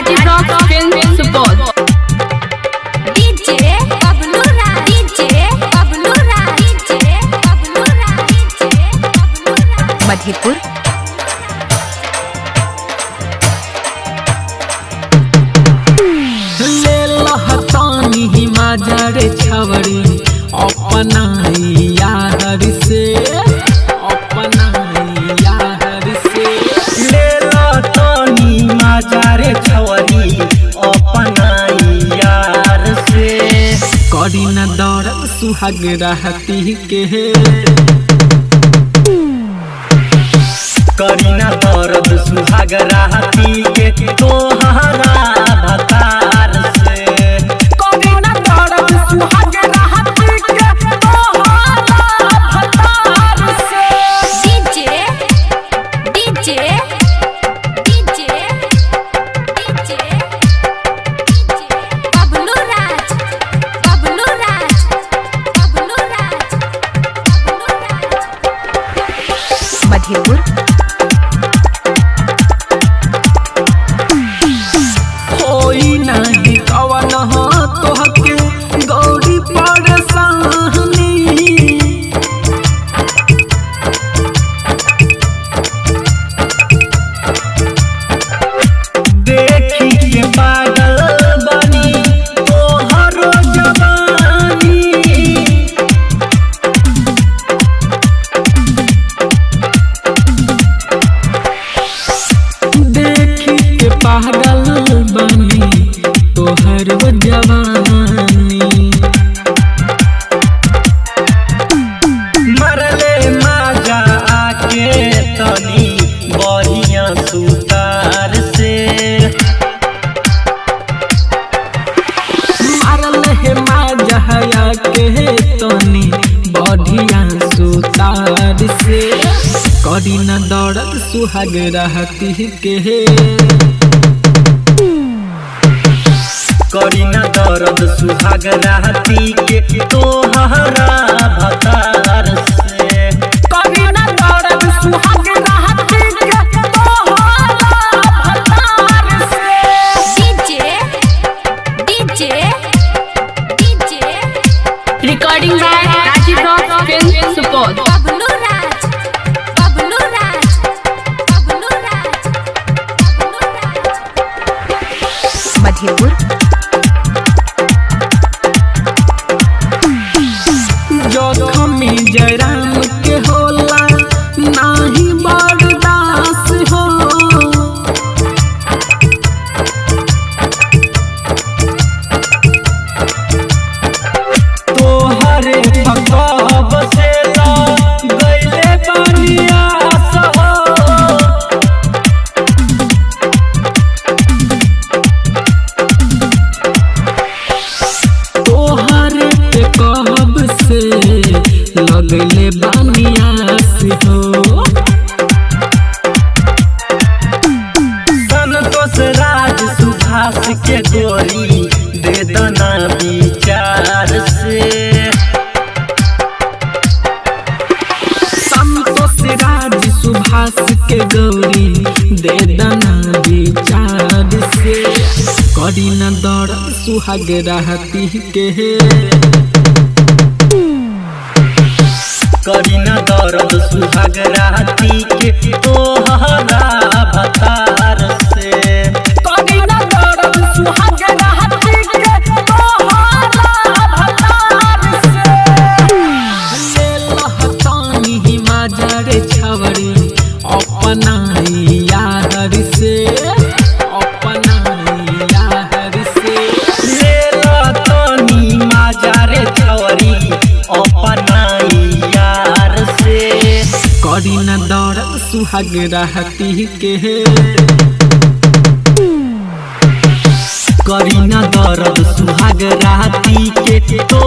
Rajiv Rock Film Support. DJ Bablu Raj, DJ Bablu Raj, DJ Bablu Raj, DJ Bablu Raj. Madhepur ले लहतानी हिमाजर छवरी अपनाई यार से ले लहतानी हिमाजर छवरी अपनाई यार से करी न दौड़ सुहाग रहती के करी न दर्द सुहाग रहती के तोहरा भतार से करी न दौड़ सुहाग रहती के तोहरा भतार से DJ DJ DJ DJ Bablu Raj, Bablu Raj, Bablu Raj, Bablu Raj. Madhepur कोई नहीं कवन हो तोहके गौरी परेशानी देखी के पागल बनी तोहरो जवानी देखी के पागल बनी तोहर जवानी मरले माजा आके तनी बढ़िया सुतार से मारल हे माजहया के तनी बढ़िया सुतार से करी न दौड़त सुहाग रहती के करी न दर्द सुहाग रहती के तोहरा भतार से करी न दौड़त सुहाग रहती के तोहरा भतार से DJ DJ DJ Recording by Rajiv Rock Film Support. Bablu Raj, Bablu Raj, Bablu Raj, Bablu Raj. Madhepur जोखमी Jairam के होला नाही बर्दास हो तोहरे फकब से ला गईले बनिया सहो तोहरे पे कहब से लगले बानियास हो संतोष राज सुभाष के गोरी दे दना विचार से संतोष राज सुभाष के गौरी दे दना विचार से करी न दौड़ सुहाग रहती के करी न दर्द सुहाग रहती के तोहरा भतार से करी न दौड़ सुहाग रहती के तोहरा भतार से ले लहतानी हिमाजर छवरी अपनाई यार से ले लतनी माजारे छवरी अपनाई यार से करी न दौड़ सुहाग रहती के करी न दर्द सुहाग रहती के तो